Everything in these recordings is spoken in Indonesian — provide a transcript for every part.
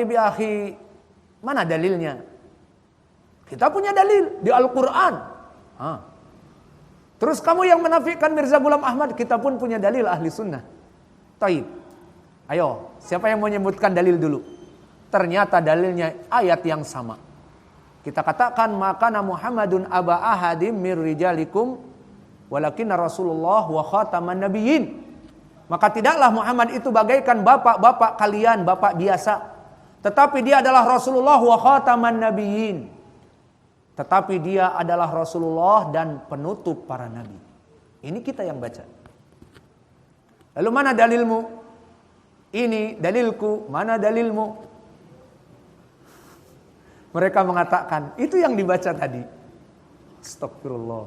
Taib ya akhi, mana dalilnya? Kita punya dalil di Al-Quran. Terus kamu yang menafikan Mirza Ghulam Ahmad, kita pun punya dalil ahli sunnah. Taib. Ayo, siapa yang mau menyebutkan dalil dulu? Ternyata dalilnya ayat yang sama. Kita katakan makana Muhammadun aba ahadim mir rijalikum walakinna Rasulullah wa khataman nabiyyin. Maka tidaklah Muhammad itu bagaikan bapak-bapak kalian, bapak biasa. Tetapi dia adalah Rasulullah wa khataman nabiyyin. Tetapi dia adalah Rasulullah dan penutup para nabi. Ini kita yang baca. Lalu mana dalilmu? Ini dalilku, mana dalilmu? Mereka mengatakan, itu yang dibaca tadi. Astagfirullah.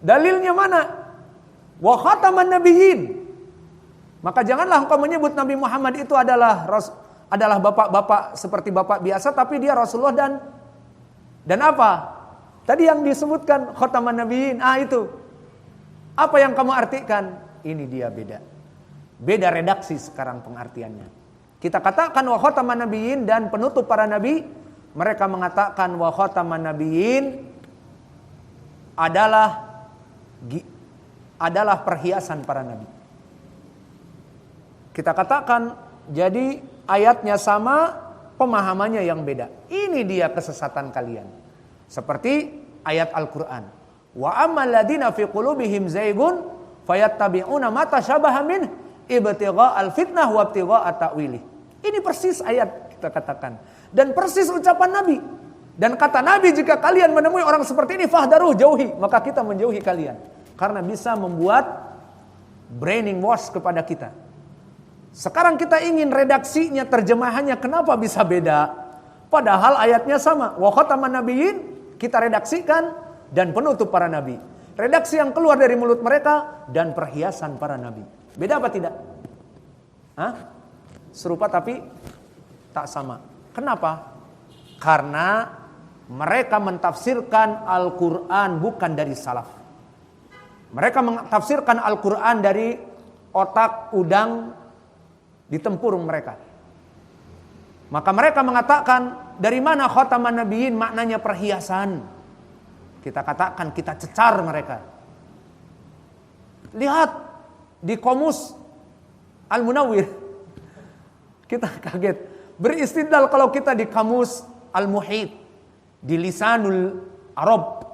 Dalilnya mana? Wa khataman nabiyyin. Maka janganlah engkau menyebut Nabi Muhammad itu adalah bapak-bapak seperti bapak biasa, tapi dia Rasulullah dan apa? Tadi yang disebutkan khataman nabiyyin, itu. Apa yang kamu artikan? Ini dia beda. Beda redaksi sekarang pengartiannya. Kita katakan wa khataman nabiyyin dan penutup para nabi, mereka mengatakan wa khataman nabiyyin adalah perhiasan para nabi. Kita katakan, jadi ayatnya sama, pemahamannya yang beda. Ini dia kesesatan kalian. Seperti ayat Al-Quran. Wa ammal ladina fi qulubihim zaygun fayattabi'una ma tashabaha min ibtigha'al fitnah wa ibtigha'a ta'wilih. Ini persis ayat kita katakan. Dan persis ucapan Nabi. Dan kata Nabi, jika kalian menemui orang seperti ini, fahdaruh, jauhi. Maka kita menjauhi kalian. Karena bisa membuat braining wash kepada kita. Sekarang kita ingin redaksinya, terjemahannya kenapa bisa beda? Padahal ayatnya sama. Wa khataman nabiyyin kita redaksikan dan penutup para nabi. Redaksi yang keluar dari mulut mereka dan perhiasan para nabi. Beda apa tidak? Serupa tapi tak sama. Kenapa? Karena mereka mentafsirkan Al-Quran bukan dari salaf. Mereka mentafsirkan Al-Quran dari otak, udang, di tempurung mereka. Maka mereka mengatakan, dari mana khataman nabiyyin maknanya perhiasan? Kita katakan, kita cecar mereka. Lihat di Qomus Al-Munawwir. Kita kaget. Beristidlal kalau kita di Kamus Al-Muhit, di Lisanul Arab,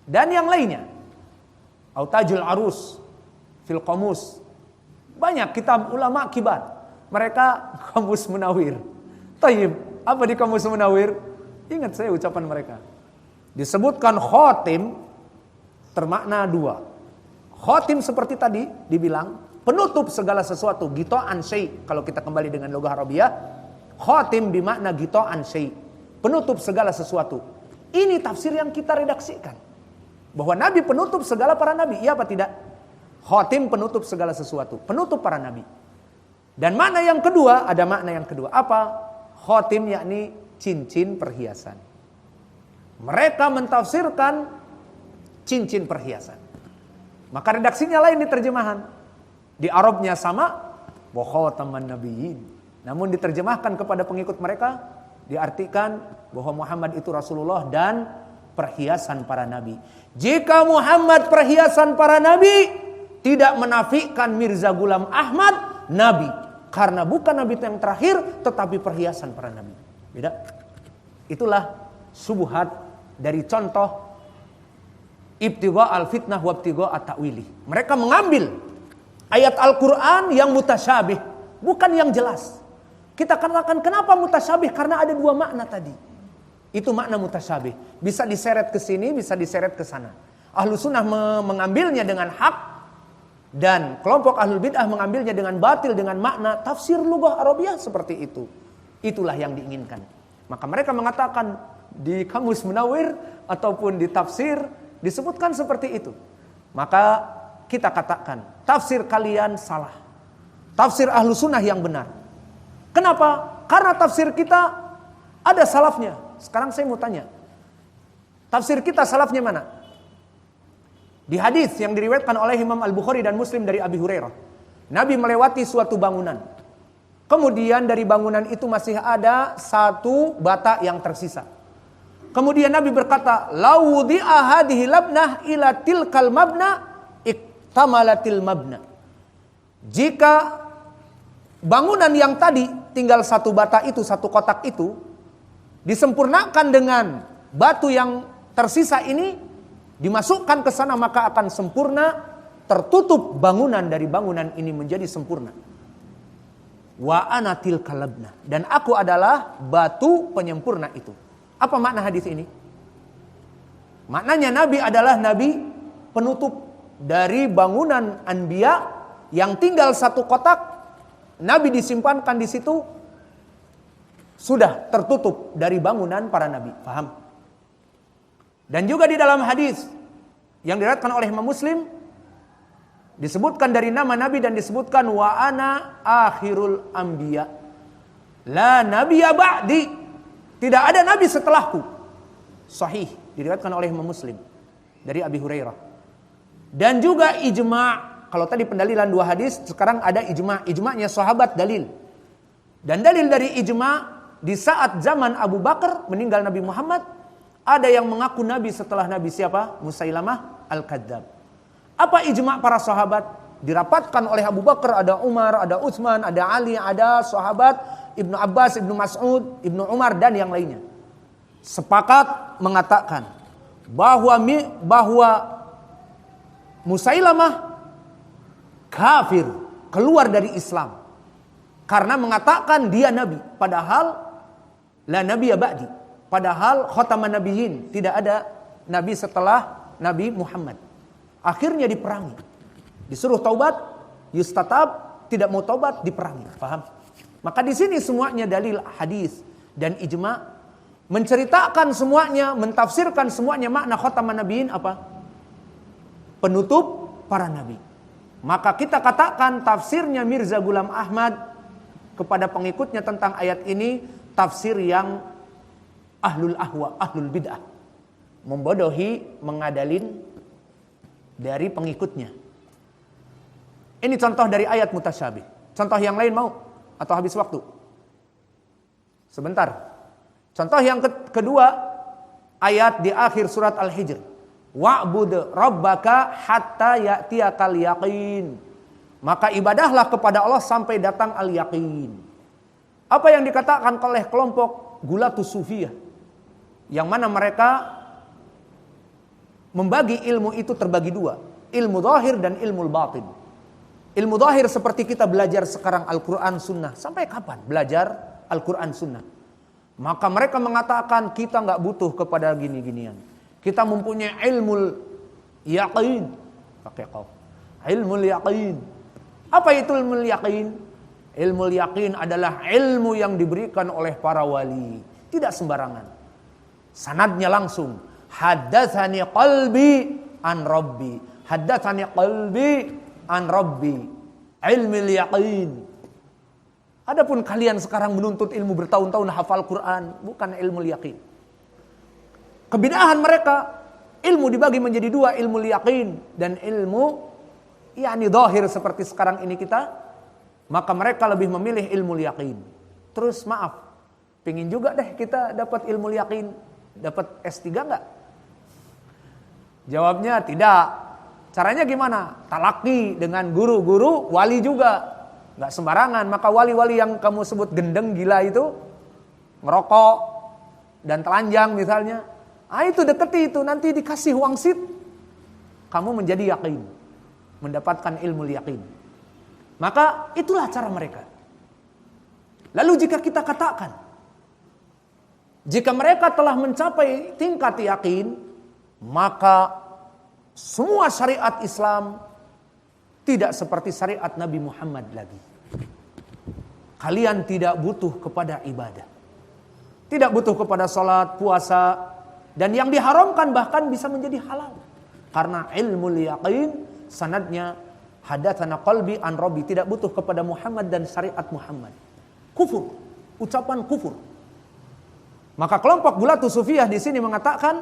dan yang lainnya. Autajul Arus fil Qomus. Banyak kitab ulama kibar. Mereka Kamus Munawwir. Taib, apa di Kamus Munawwir? Ingat saya ucapan mereka. Disebutkan khotim termakna dua. Khotim seperti tadi dibilang penutup segala sesuatu, gito'an syai'. Kalau kita kembali dengan lugah Arabiyah, khotim bermakna gito'an syai', penutup segala sesuatu. Ini tafsir yang kita redaksikan. Bahwa Nabi penutup segala para nabi, iya apa tidak? Khotim penutup segala sesuatu, penutup para nabi. Dan makna yang kedua, ada makna yang kedua. Apa? Khotim yakni cincin perhiasan. Mereka mentafsirkan cincin perhiasan. Maka redaksinya lain di terjemahan. Di Arabnya sama, wa khataman nabiyyin. Namun diterjemahkan kepada pengikut mereka, diartikan bahwa Muhammad itu Rasulullah dan perhiasan para nabi. Jika Muhammad perhiasan para nabi, tidak menafikan Mirza Ghulam Ahmad nabi, karena bukan nabi yang terakhir, tetapi perhiasan para nabi. Beda. Itulah subuhat dari contoh ibtigha' al-fitnah wa ibtigha' at-ta'wili. Mereka mengambil ayat Al-Quran yang mutasyabih, bukan yang jelas. Kita katakan kenapa mutasyabih? Karena ada dua makna tadi. Itu makna mutasyabih. Bisa diseret ke sini, bisa diseret ke sana. Ahlu sunnah mengambilnya dengan hak, dan kelompok ahlul bid'ah mengambilnya dengan batil, dengan makna tafsir lugah Arabiyah seperti itu. Itulah yang diinginkan. Maka mereka mengatakan di Kamus Munawwir ataupun di tafsir disebutkan seperti itu. Maka kita katakan tafsir kalian salah. Tafsir ahlu sunnah yang benar. Kenapa? Karena tafsir kita ada salafnya. Sekarang saya mau tanya, tafsir kita salafnya mana? Di hadis yang diriwayatkan oleh Imam Al-Bukhari dan Muslim dari Abi Hurairah, Nabi melewati suatu bangunan. Kemudian dari bangunan itu masih ada satu bata yang tersisa. Kemudian Nabi berkata, "Laudhi'a hadhihi labnah ila tilkal mabna iktamalatil mabna." Jika bangunan yang tadi tinggal satu bata itu, satu kotak itu disempurnakan dengan batu yang tersisa ini, dimasukkan ke sana, maka akan sempurna, tertutup bangunan dari bangunan ini menjadi sempurna. Wa ana tilkal labnah, dan aku adalah batu penyempurna itu. Apa makna hadis ini? Maknanya Nabi adalah Nabi penutup dari bangunan Anbiya yang tinggal satu kotak. Nabi disimpankan di situ, sudah tertutup dari bangunan para Nabi. Paham? Dan juga di dalam hadis yang diriwayatkan oleh Imam Muslim, disebutkan dari nama Nabi dan disebutkan wa ana akhirul anbiya la nabiyya ba'di, tidak ada nabi setelahku. Sahih, diriwayatkan oleh Imam Muslim dari Abi Hurairah. Dan juga ijma'. Kalau tadi pendalilan dua hadis, sekarang ada ijma'. Ijma'nya sahabat dalil. Dan dalil dari ijma', di saat zaman Abu Bakar meninggal Nabi Muhammad, ada yang mengaku nabi setelah Nabi siapa? Musailamah al-Kadzdzab. Apa ijma' para sahabat? Dirapatkan oleh Abu Bakar, ada Umar, ada Utsman, ada Ali, ada sahabat Ibnu Abbas, Ibnu Mas'ud, Ibnu Umar dan yang lainnya. Sepakat mengatakan bahwa Musailamah kafir, keluar dari Islam karena mengatakan dia nabi, padahal la nabiyya ba'di, padahal khataman nabiyyin, tidak ada nabi setelah Nabi Muhammad. Akhirnya diperangi, disuruh taubat, yustatab, tidak mau taubat, diperangi. Paham? Maka di sini semuanya dalil hadis dan ijma' menceritakan semuanya, mentafsirkan semuanya makna khataman nabiyyin apa? Penutup para nabi. Maka kita katakan tafsirnya Mirza Ghulam Ahmad kepada pengikutnya tentang ayat ini tafsir yang ahlul ahwa, ahlul bid'ah, membodohi, mengadalin dari pengikutnya. Ini contoh dari ayat mutasyabih. Contoh yang lain mau? Atau habis waktu? Sebentar. Contoh yang kedua, ayat di akhir surat Al-Hijr. Wa'bud rabbaka hatta ya'tiyakal yaqin. Maka ibadahlah kepada Allah sampai datang al-yaqin. Apa yang dikatakan oleh kelompok Gulatus Sufiyah, yang mana mereka membagi ilmu itu terbagi dua, ilmu zahir dan ilmu batin. Ilmu zahir seperti kita belajar sekarang Al-Quran Sunnah. Sampai kapan belajar Al-Quran Sunnah? Maka mereka mengatakan kita gak butuh kepada gini-ginian. Kita mempunyai ilmu yaqin. Pakai qauf. Ilmu yaqin. Apa itu ilmu yaqin? Ilmu yaqin adalah ilmu yang diberikan oleh para wali. Tidak sembarangan. Sanadnya langsung. Haddatsani qalbi an rabbi. Haddatsani qalbi an rabbi. Ilmu yaqin. Adapun kalian sekarang menuntut ilmu bertahun-tahun hafal Quran, bukan ilmu yaqin. Kebid'ahan mereka, ilmu dibagi menjadi dua, ilmu yaqin dan ilmu yakni zahir seperti sekarang ini kita. Maka mereka lebih memilih ilmu yaqin. Terus maaf, pengin juga deh kita dapat ilmu yaqin, dapat S3 enggak? Jawabnya tidak. Caranya gimana? Talaki dengan guru-guru wali juga. Enggak sembarangan. Maka wali-wali yang kamu sebut gendeng gila itu, ngerokok dan telanjang misalnya, itu deketi itu, nanti dikasih wangsit, kamu menjadi yakin, mendapatkan ilmu yakin. Maka itulah cara mereka. Lalu jika kita katakan, jika mereka telah mencapai tingkat yakin, maka semua syariat Islam tidak seperti syariat Nabi Muhammad lagi. Kalian tidak butuh kepada ibadah, tidak butuh kepada salat, puasa, dan yang diharamkan bahkan bisa menjadi halal. Karena ilmu yaqin sanadnya hadatsana qalbi an rabbi, tidak butuh kepada Muhammad dan syariat Muhammad. Kufur, ucapan kufur. Maka kelompok Gulatus Sufiyah di sini mengatakan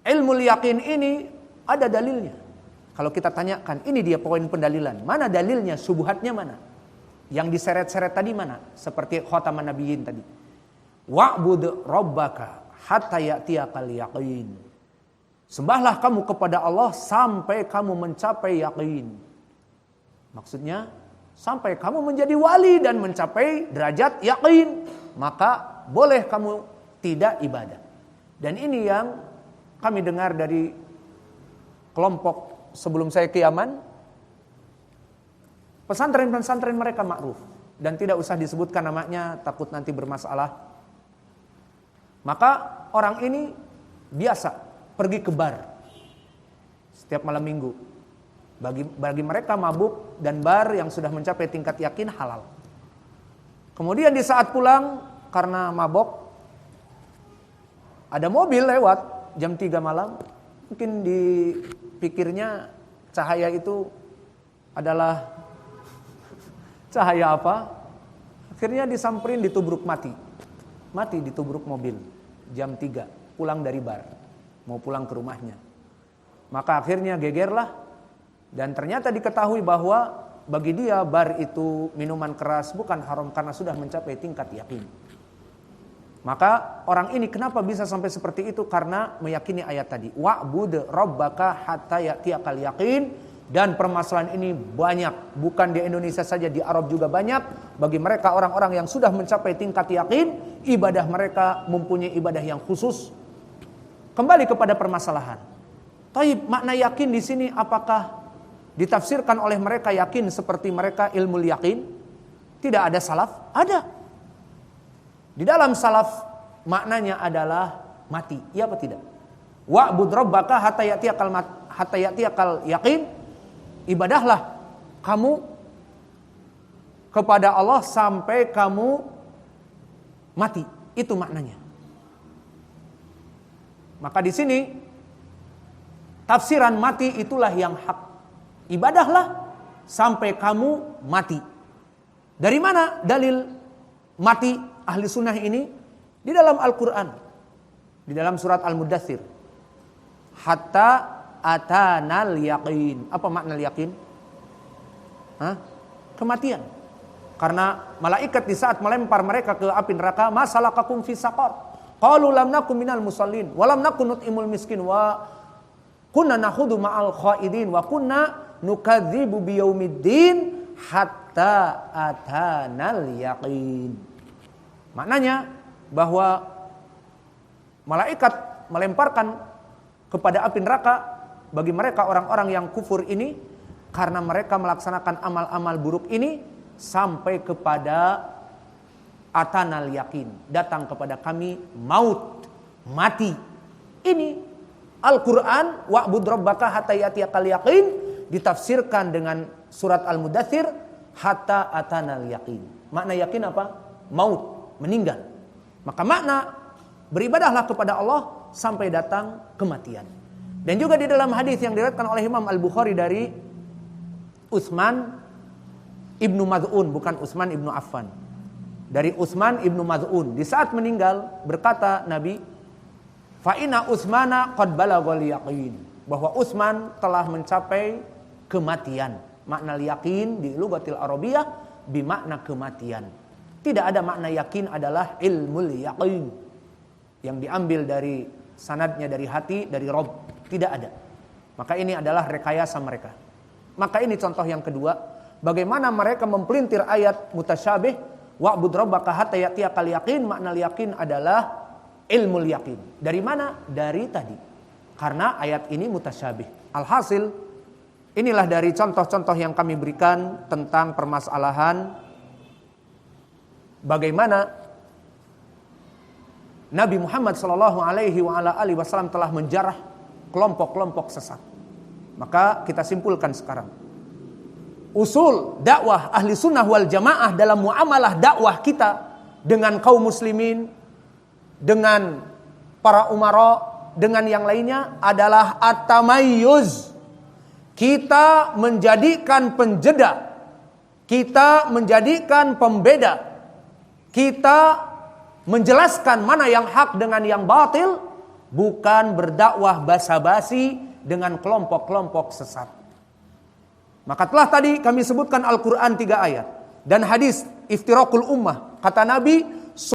ilmu yaqin ini ada dalilnya. Kalau kita tanyakan, ini dia poin pendalilan. Mana dalilnya? Subuhatnya mana? Yang diseret-seret tadi mana? Seperti khataman nabiyyin tadi. Wa'bud rabbaka hatta ya'tiyakal yaqin. Sembahlah kamu kepada Allah sampai kamu mencapai yakin. Maksudnya sampai kamu menjadi wali dan mencapai derajat yakin, maka boleh kamu tidak ibadah. Dan ini yang kami dengar dari kelompok sebelum saya ke Yaman. Pesantren-pesantren mereka ma'ruf dan tidak usah disebutkan namanya, takut nanti bermasalah. Maka orang ini biasa pergi ke bar setiap malam minggu. Bagi mereka mabuk dan bar yang sudah mencapai tingkat yakin halal. Kemudian di saat pulang karena mabok, ada mobil lewat jam 3 malam. Mungkin dipikirnya cahaya itu adalah cahaya apa? Akhirnya disamperin, ditubruk mati. Mati ditubruk mobil jam 3 pulang dari bar, mau pulang ke rumahnya. Maka akhirnya gegerlah. Dan ternyata diketahui bahwa bagi dia bar itu minuman keras bukan haram karena sudah mencapai tingkat yakin. Maka orang ini kenapa bisa sampai seperti itu? Karena meyakini ayat tadi. Wa'bud rabbaka hatta ya'tiyakal yaqin. Dan permasalahan ini banyak, bukan di Indonesia saja, di Arab juga banyak. Bagi mereka orang-orang yang sudah mencapai tingkat yakin, ibadah mereka mempunyai ibadah yang khusus. Kembali kepada permasalahan. Taib, makna yakin di sini apakah ditafsirkan oleh mereka yakin seperti mereka ilmu yakin? Tidak ada salaf? Ada. Di dalam salaf maknanya adalah mati. Iya apa tidak? Wa'bud rabbaka hatta ya'tiyakal yaqin. Ibadahlah kamu kepada Allah sampai kamu mati. Itu maknanya. Maka di sini tafsiran mati itulah yang hak. Ibadahlah sampai kamu mati. Dari mana dalil mati ahli sunnah ini? Di dalam Al-Quran. Di dalam surat Al-Mudaththir. Hatta atanal yaqin. Apa makna yaqin? Kematian. Karena malaikat di saat melempar mereka ke api neraka, masalakakum fi saqar? Qalu lam nakum minal musallin wa lam nakun nut'imul miskin wa kunna nakhudu ma'al khaidin wa kunna nukadzibu biyaumiddin hatta atanal yaqin. Maknanya bahwa malaikat melemparkan kepada api neraka bagi mereka orang-orang yang kufur ini karena mereka melaksanakan amal-amal buruk ini sampai kepada atanal yakin, datang kepada kami maut, mati. Ini Al-Quran wa'bud rabbaka hatta ya'tiyakal yaqin ditafsirkan dengan surat Al-Mudaththir hatta atanal yakin. Makna yakin apa? Maut, meninggal. Maka makna beribadahlah kepada Allah sampai datang kematian. Dan juga di dalam hadis yang diriwayatkan oleh Imam Al-Bukhari dari Utsman ibnu Maz'un, bukan Utsman ibnu Affan. Dari Utsman ibnu Maz'un, di saat meninggal berkata Nabi, fa inna Utsmana qad balaghal yaqin, bahwa Utsman telah mencapai kematian. Makna yakin di lugatil Arabiyah bermakna kematian. Tidak ada makna yakin adalah ilmul yaqin yang diambil dari sanadnya dari hati, dari Rabb. Tidak ada. Maka ini adalah rekayasa mereka. Maka ini contoh yang kedua, bagaimana mereka mempelintir ayat mutasyabih wa'bud rabbaka hatta ya'tiyakal yaqin. Makna yakin adalah ilmul yakin. Dari mana? Dari tadi. Karena ayat ini mutasyabih. Alhasil, inilah dari contoh-contoh yang kami berikan tentang permasalahan bagaimana Nabi Muhammad SAW telah menjarah kelompok-kelompok sesat. Maka kita simpulkan sekarang. Usul dakwah ahli sunnah wal jamaah dalam muamalah dakwah kita dengan kaum muslimin, dengan para umara, dengan yang lainnya adalah at-tamayyuz. Kita menjadikan penjeda, kita menjadikan pembeda, kita menjelaskan mana yang hak dengan yang batil, bukan berdakwah basa-basi dengan kelompok-kelompok sesat. Maka telah tadi kami sebutkan Al-Quran 3 ayat. dan hadis iftirakul ummah. Kata Nabi,